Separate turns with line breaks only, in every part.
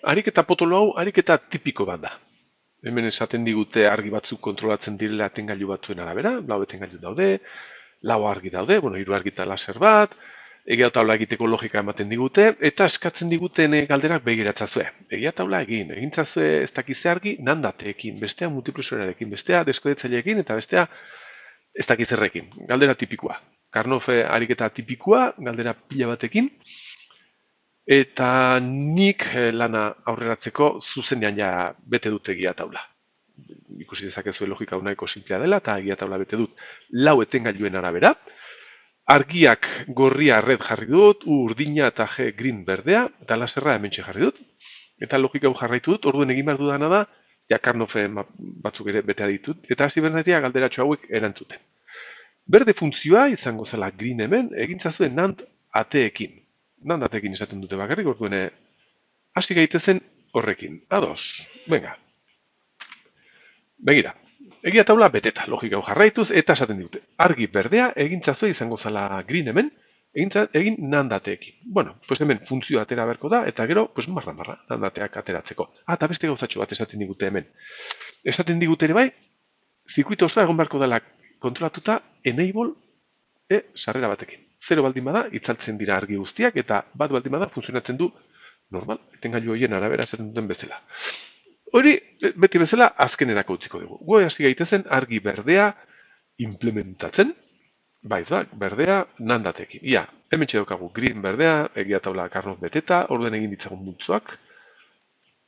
Ariketa potolo hau, ariketa tipiko bat da. Hemen esaten digute argi batzuk kontrolatzen direla etengailu batzuen arabera, lau etengailu daude, lau argi daude, hiru argi eta laser bat, egia taula egiteko logika ematen digute, eta eskatzen diguten galderak begiratzazue. Egia taula egintzazue ez dakize argi nandateekin, bestea multiplusorarekin, bestea deskodetzaileekin, eta bestea ez dakizerrekin. Galdera tipikoa. Karnofe ariketa tipikoa, galdera pila batekin, eta nik lana aurreratzeko zuzenean ja bete dut egia taula. Ikusi dezakezu logika nahiko simplea dela, eta egia taula bete dut lau etengailuen arabera. Argiak gorria red jarri dut, urdina eta G green berdea, eta laserra hementxe jarri dut. Eta logika hau jarraitu dut, orduen egin behar dudana da, ja Karnofe batzuk ere betea ditut, eta hasi bernatia galderatxo hauek erantzuten. Berde funtzioa izango zela green hemen, egintzazuen NAND ateekin. NAND ateekin esaten dute bakarrik, orduen hasi gaitezen horrekin. Ados, venga. Begira, egia taula beteta, logika hau jarraituz, eta esaten dute. Argi berdea egintzazue izango zela green hemen, egin nandateekin. Bueno, pues hemen funtzioa atera berko da, eta gero, pues marra, nandateak ateratzeko. Eta beste gauzatxo bat esaten digute hemen. Esaten digute ere bai, zirkuito osoa egon beharko dela kontrolatuta enable sarrera batekin. 0 baldin bada, itzaltzen dira argi guztiak, eta bat baldin bada, funtzionatzen du normal, etengailu horien arabera esaten duten bezala. Hori, beti bezala, azkenerako utziko dugu. Gu hasi gaitezen argi berdea implementatzen, berdea nandatekin. Ia, hemen txedokagu green berdea, egia taula Karnof beteta, orduen egin ditzagun multzoak.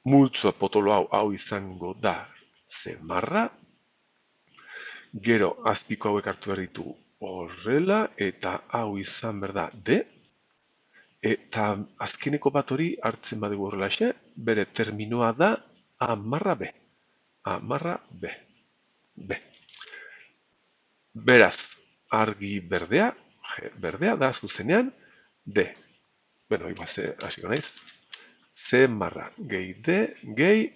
Multzoa potolo hau izango da zemarra. Gero, azpiko hauek hartu behar ditugu horrela, eta hau izan berda D. Eta azkeneko bat hori hartzen badugu horrelaxe, bere terminoa da amarra B. Amarra B. B. Beraz, argi berdea, berdea da zuzenean D. Bueno, igual hasiko naiz. C marra gehi D, gehi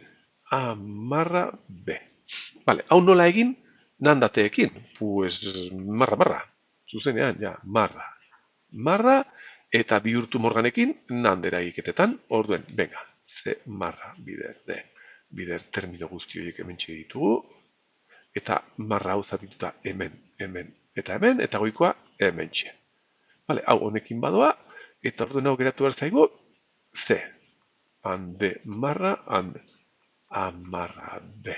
amarra B. Vale, hau nola egin? Nandateekin. Pues marra. Zuzenean, ja, marra. Marra, eta bihurtu morganekin nandera egiketetan, orduen, venga, C marra bider D. Bider termino guzti horiek hemen ditugu, eta marra hau zatituta hemen, eta hemen, eta goikoa hemen txe. Vale, hau honekin badoa, eta orduen hau geratu behar zaigu, C. Hande marra, amarra B.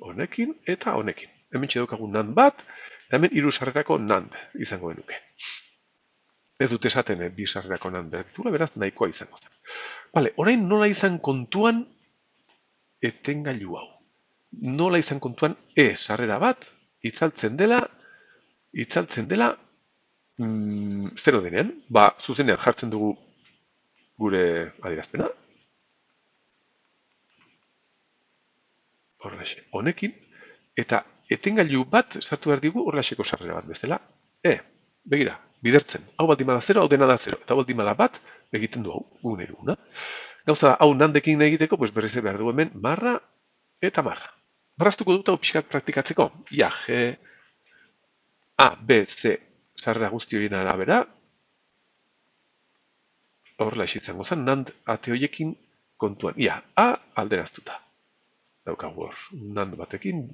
Honekin eta honekin. Hemen txedokagun NAND bat, eta hemen hiru sarrerako NAND izango genuke. Ez dut esaten bi sarrerako NAND behar beraz nahikoa izango zen. Vale, orain nola izan kontuan etengailu hau. Nola izan kontuan sarrera bat, itzaltzen dela, zero denean, zuzenean jartzen dugu gure adierazpena. Horrelaxe, honekin, eta etengailu bat sartu behar digu horrelaxeko sarrera bat bezala. Begira, bidertzen, hau baldin bada 0, hau dena da 0, eta hau baldin bada bat, egiten du hau, guna. Gauza da, hau nandekin egiteko, berriz behar dugu hemen, marra eta marra. Marraztuko dut hau pixkat praktikatzeko. Ia, G, A, B, C, sarrera guzti horien arabera, horrelaxe izango zen, nand ate horiekin kontuan. Ia, A, alderaztuta. Daukagu hor, NAND batekin,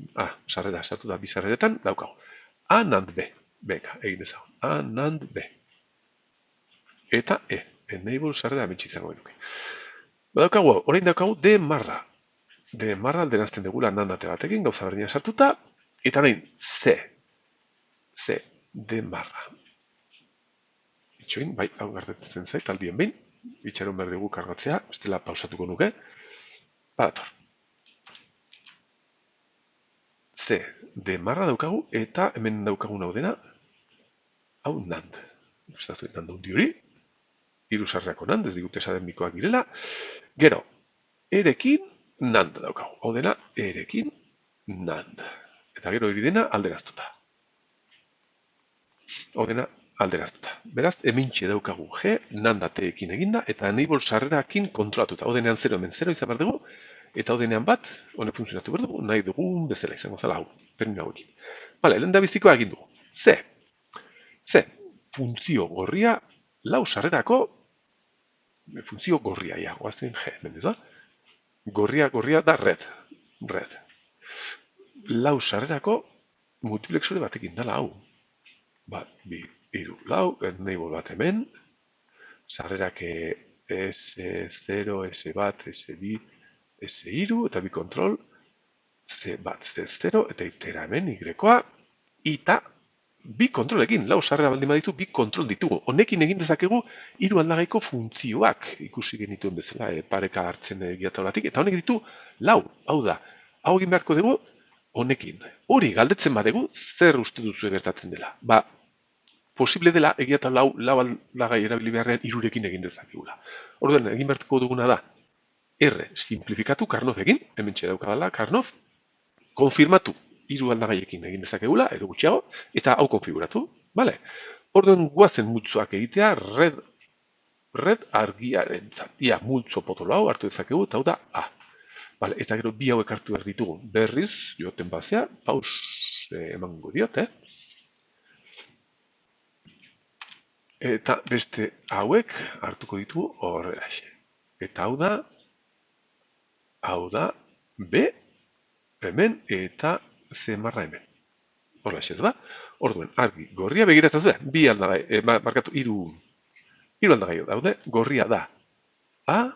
sarrera sartu da bi sarreretan, daukagu. A, NAND B. Beka, egin ezagun. A, NAND B. Eta enable sarrera hemen izango genuke. Daukagu, orain daukagu D marra. D marra alderazten dugula NAND ate batekin, gauza berdina sartuta, eta orain C. C, D marra. Itxoin, hau gertetzen zait, aldien behin, itxaron behar dugu kargatzea, bestela pausatuko nuke. Badator. C, D marra daukagu, eta hemen daukagun hau dena, hau NAND. Estazuen NAND hundi hori, hiru sarrerako NAND, ez digute esaten bikoak girela. Gero, erekin NAND daukagu. Hau dena, erekin NAND. Eta gero hori dena alderaztuta. Hau dena alderaztuta. Beraz, hementxe daukagu G, NAND ateekin eginda, eta enable sarrerakin kontrolatuta. Hau denean 0, hemen 0 izan behar dugu, eta hau denean bat, honek funtzionatu behar dugu, nahi dugun bezala izango zela hau, termino hauekin. Bale, lehen da bizikoa egin dugu. C, funtzio gorria, lau sarrerako, funtzio gorria, goazen G, hemen ez da? Gorria da red. Red. Lau sarrerako multiplexure batekin dala hau. Bat, bi, iru, lau, enable bat hemen, sarrerak S0, S1, S2, S2, eta bi kontrol, C1, C0, eta itera hemen, Y-koa, eta bi kontrolekin, lau sarrera baldin baditu, bi kontrol ditugu. Honekin egin dezakegu hiru aldagaiko funtzioak ikusi genituen bezala, pareka hartzen egiataulatik, eta honek ditu lau, hau da. Hau egin beharko dugu honekin. Hori galdetzen badegu, zer uste duzu gertatzen dela? Ba, posible dela egia eta lau aldagai erabili beharrean irurekin egin dezakegula. Orduan, egin behartuko duguna da, R, simplifikatu Karnoff egin, hemen daukadala Karnoff, konfirmatu hiru aldagaiekin egin dezakegula, edo gutxiago, eta hau konfiguratu, bale? Orduan, guazen multzoak egitea, red argiaren zatia multzo potolo hau hartu dezakegu, eta hau da A. Bale, eta gero bi hauek hartu behar ditugu. Berriz, joten bazea, paus emango diot, Eta beste hauek hartuko ditugu horrela. Eta hau da, B, hemen, eta C marra hemen. Horrela ez ba? Orduan, argi, gorria begiratzen zuen, bi aldagai, markatu, hiru aldagai daude, gorria da. A,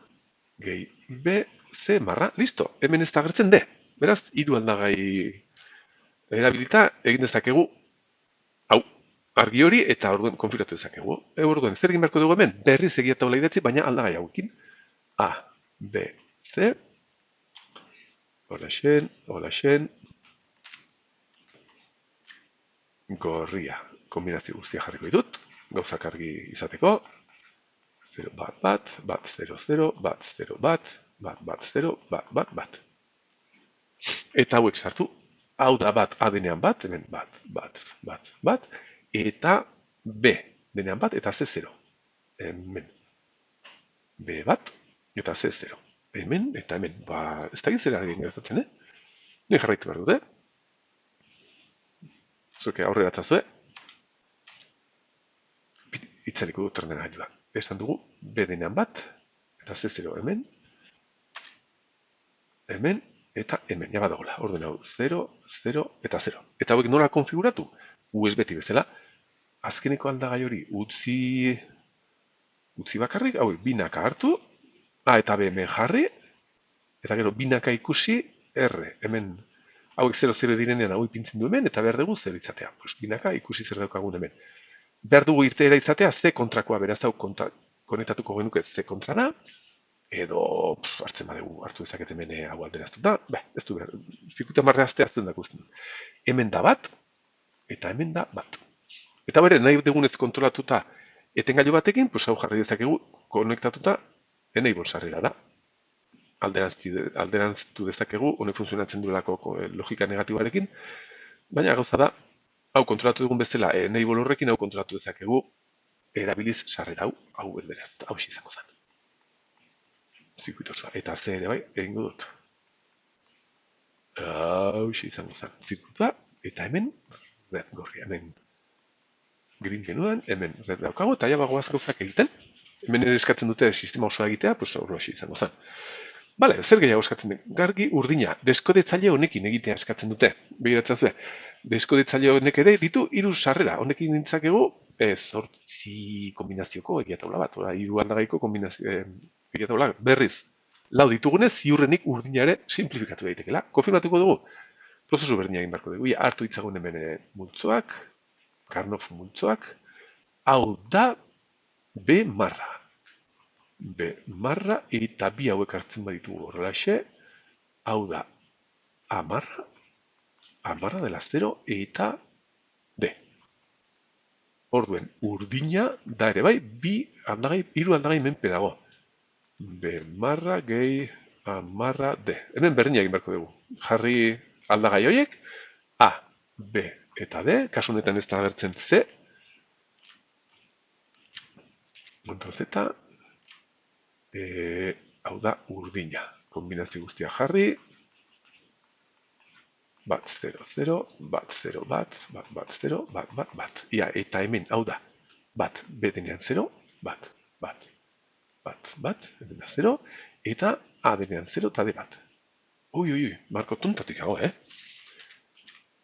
gehi, B, C marra, listo, hemen ez da agertzen D. Beraz, hiru aldagai erabilita egin dezakegu hau. Argi hori eta orduan konfiguratu dezakegu. Orduan, zer egin beharko dugu hemen? Berriz egia taula idatzi, baina aldagai hauekin. A, B, C. Hola xen. Gorria. Kombinazio guztia jarriko ditut. Gauzak argi izateko. 0, bat, 0, 0, bat, 0, bat, 0, bat. Eta hauek sartu. Hau da bat, A denean bat, hemen bat. Eta B denean bat, eta C0. Hemen. B bat, eta C0. Hemen, eta hemen. Ba, ez da gizera egin gertatzen, Ni jarraitu behar dute. Zuke aurrera atzazue. Itzaliko dut termena hailua. Esan dugu, B denean bat, eta C0 hemen. Hemen, eta hemen, ja badagoela. Orden hau, 0, 0, eta 0. Eta hauek nola konfiguratu? USB-tik bezala. Azkeneko aldagai hori utzi bakarrik, hauek binaka hartu, A eta B hemen jarri, eta gero binaka ikusi, R, hemen, hauek 0-0 direnean hau ipintzen du hemen, eta behar dugu zer izatea. Binaka ikusi zer daukagun hemen. Behar dugu irteera izatea, C kontrakoa, beraz hau konektatuko genuke C kontrana, edo hartzen badegu hartu dezaket hemen hau alderaztuta, ez du behar, zirkuita marreazte hartzen dago usten. Hemen da bat, eta hemen da bat. Eta bere, nahi dugunez kontrolatuta etengailu batekin, hau jarri dezakegu konektatuta enable sarrera da. Alderantztu dezakegu, honek funtzionatzen duelako logika negatibarekin, baina gauza da, hau kontrolatu dugun bezala enable horrekin, hau kontrolatu dezakegu erabiliz sarrera hau alderaz, hau izango zen. Zirkuitoza, eta ze ere bai, egingo dut. Hau izango zen, zirkuitoa, eta hemen, red gorria, hemen green genuan, hemen red daukago, eta ja bagoaz gauzak egiten. Hemen ere eskatzen dute sistema osoa egitea, horrela izango zen. Bale, zer gehiago eskatzen den? Gargi urdina, deskodetzaile honekin egitea eskatzen dute. Begiratzen zuen, deskodetzaile honek ere ditu hiru sarrera. Honekin nintzakegu, 8 kombinazioko egiataula bat, hiru aldagaiko kombinazio egiataula berriz. Lau ditugunez, ziurrenik urdina ere simplifikatu daitekela. Konfirmatuko dugu, prozesu berdina egin beharko dugu. Hartu itzagun hemen multzoak, Karnoff multzoak, hau da B marra. B marra eta bi hauek hartzen baditugu horrelaxe, hau da A marra dela 0 eta D. Orduen, urdina da ere bai, hiru aldagai menpe dago. B marra gehi A marra D. Hemen berdina egin beharko dugu. Jarri aldagai horiek, A, B eta D, kasu honetan ez da agertzen C. Kontrol Z, hau da urdina. Kombinazio guztia jarri. Bat, 0, 0, bat, 0, bat, 0, bat. Ia, eta hemen, hau da, bat, B denean 0, bat, hemen da 0, eta A denean 0 eta D bat. Ui, Marko tuntatik hago,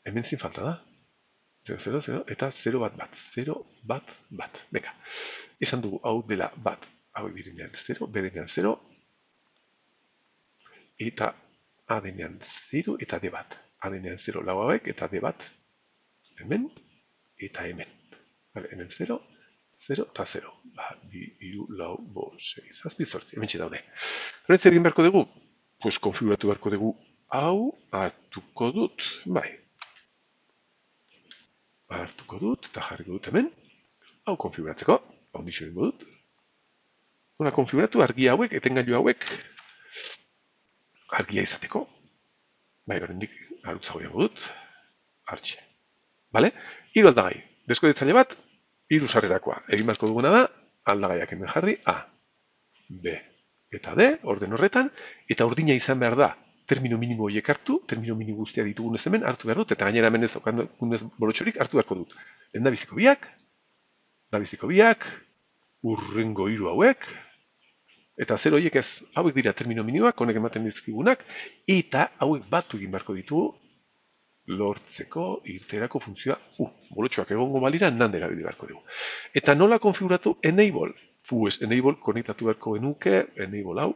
Hemen zin falta da. 0, eta 0 bat. 0 bat. Beka. Esan dugu hau dela bat. Hau direnean 0, B denean 0. Eta A denean 0 eta D bat. A denean 0 lau hauek eta D bat. Hemen eta hemen. Hemen 0, 0 eta 0. Bi, iru, lau, bo, 6, zazpi, zortzi. Hemen daude. Horretz egin beharko dugu? Pues konfiguratu beharko dugu hau hartuko dut. Bai. Hartuko dut eta jarriko dut hemen. Hau konfiguratzeko. Hau dixo ingo dut. Hora konfiguratu argia hauek, etengailu hauek argia izateko. Bai, horrendik arutzago jango dut. Artxe. Bale? Hiru aldagai. Deskodetzaile bat, hiru sarrerakoa. Egin beharko duguna da, aldagaiak hemen jarri A, B eta D, orden horretan, eta urdina izan behar da, termino minimo horiek hartu, termino minimo guztia ditugunez hemen hartu behar dut, eta gainera hemen ez daukanez borotxorik hartu beharko dut. Lehendabiziko biak, urrengo hiru hauek, eta 0 horiek ez, hauek dira termino minimoak, honek ematen dizkigunak, eta hauek batu egin beharko ditugu, lortzeko irterako funtzioa bolotxoak egongo balira nandera bide beharko dugu. Eta nola konfiguratu enable? Enable konektatu beharko genuke, enable hau,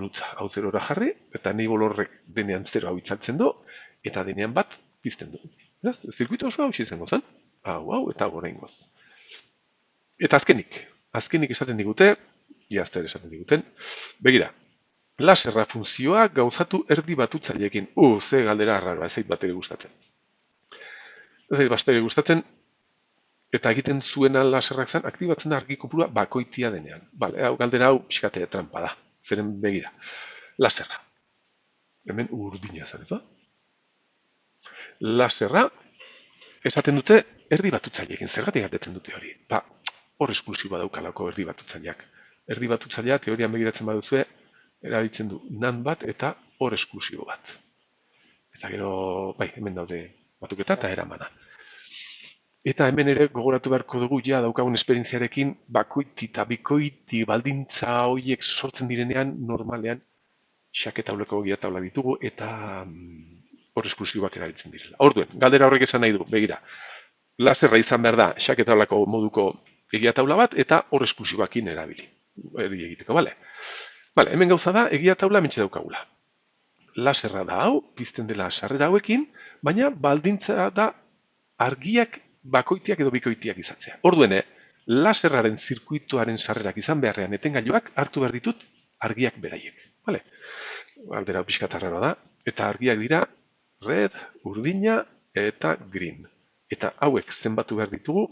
nutza hau 0ra jarri, eta enable horrek denean 0 hau itzaltzen du, eta denean bat pizten du. Zirkuito oso hau izango zen, hau, eta gora ingoz. Eta azkenik esaten digute, iazter esaten diguten, begira, laserra funtzioa gauzatu erdi batutzaileekin. Ze galdera arraroa, ez zait bat ere gustatzen. Ez zait bat ere gustatzen, eta egiten zuena laserrak zen, aktibatzen da argi kopurua bakoitia denean. Bale, galdera hau pixkate trampa da. Zeren begira. Laserra. Hemen urdina zen, ez da? Laserra, esaten dute erdi batutzaileekin. Zergatik galdetzen dute hori? Hor esklusiboa daukalako erdi batutzaileak. Erdi batutzailea teorian begiratzen baduzue, erabiltzen du NAND bat eta hor esklusibo bat. Eta gero, bai, hemen daude batuketa eta eramana. Eta hemen ere gogoratu beharko dugu ja daukagun esperientziarekin bakoiti eta bikoiti baldintza horiek sortzen direnean normalean xaketauleko gira taula ditugu eta hor esklusiboak erabiltzen direla. Orduen, galdera horrek esan nahi du, begira. Laserra izan behar da xaketaulako moduko egia taula bat eta hor esklusiboakin erabili. Egiteko, bale? Bale, hemen gauza da, egia taula mentxe daukagula. Laserra da hau, pizten dela sarrera hauekin, baina baldintza da argiak bakoitiak edo bikoitiak izatzea. Orduen, laserraren zirkuituaren sarrerak izan beharrean etengailuak hartu behar ditut argiak beraiek. Bale? Aldera pixkatarra da, eta argiak dira red, urdina eta green. Eta hauek zenbatu behar ditugu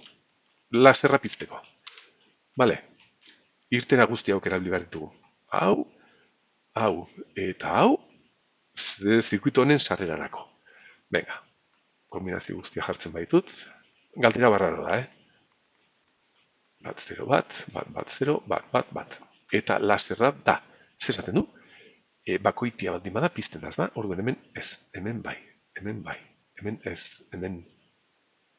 laserra pizteko. Bale? Irtera guzti hauk erabili behar ditugu. Hau eta hau zirkuito honen sarrerarako. Venga, kombinazio guztia jartzen baitut. Galdera barraro da, Bat, 0, bat, 0, bat. Eta laserra da. Zer esaten du? Bakoitia baldin bada pizten da, orduen hemen ez, hemen bai, hemen ez, hemen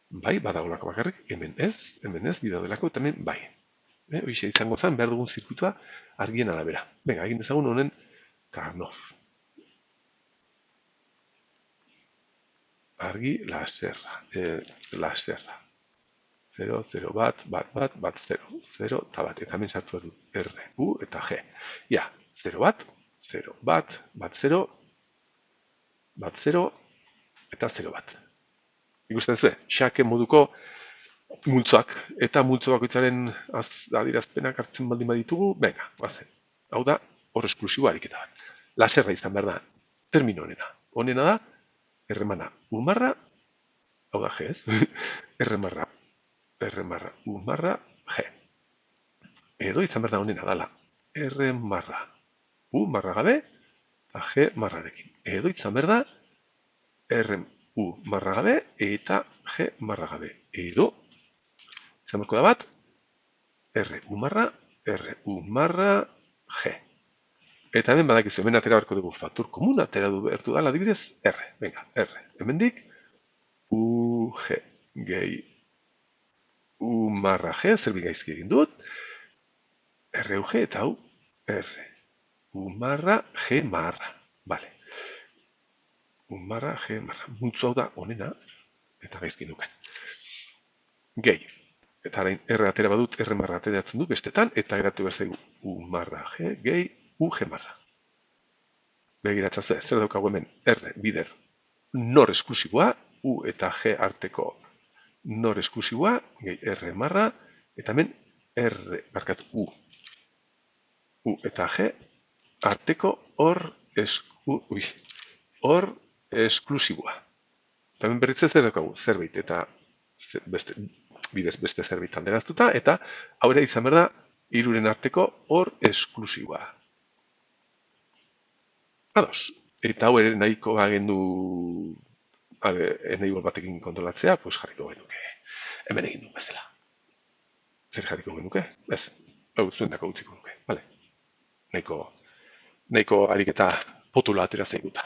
bai, badagolako bakarrik, hemen ez, bidaudelako eta hemen bai. Hoxe izango zen, behar dugun zirkuitua argien arabera. Venga, egin dezagun honen Karnoff. Argi laserra. 0, 0, bat, 0. 0 eta bat. Eta hemen sartu dut R, U eta G. Ja, 0 bat, 0 bat, 0, bat 0 eta 0 bat. Ikusten zuen, xake moduko multzoak eta multzo bakoitzaren adierazpenak hartzen baldin baditugu, venga, bazen. Hau da, hor esklusibo ariketa bat. Laserra izan behar da, termino honena. Honena da, erremana umarra, hau da G ez, erremarra umarra G. Edo izan behar da honena dala, erremarra umarra gabe, eta G marrarekin. Edo izan behar da, U marra gabe eta G marra gabe. Edo, izan beharko da bat, R U marra, G. Eta hemen badakizu, hemen atera beharko dugu faktor komun, atera du bertu dala adibidez, R. Venga, R. Hemen dik, U, G, gehi, U marra G, zerbi gaizki egin dut, R, U, G, eta hau, R. U marra, G marra. Vale. U marra, G marra. Multzo hau da onena, eta gaizki nuken. Gehi. Eta arain R atera badut, R marra ateratzen du bestetan, eta geratu behar zaigu U marra, G, gehi, U, G marra. Begiratzea zer daukagu hemen, R, bider, nor esklusiboa, U eta G arteko nor esklusiboa, gehi R marra, eta hemen R, barkatu, U eta G arteko hor esklusiboa. Eta hemen berritzen zer daukagu, zerbait, eta bidez beste zerbait alderaztuta, eta hau ere izan behar da, hiruren arteko hor esklusiboa. Ados, eta hau ere nahiko bagendu enable batekin kontrolatzea, pues jarriko genuke. Hemen egin du bezala. Zer jarriko genuke? Ez, hau zuendako utziko nuke. Vale. Nahiko ariketa potula atera zaiguta.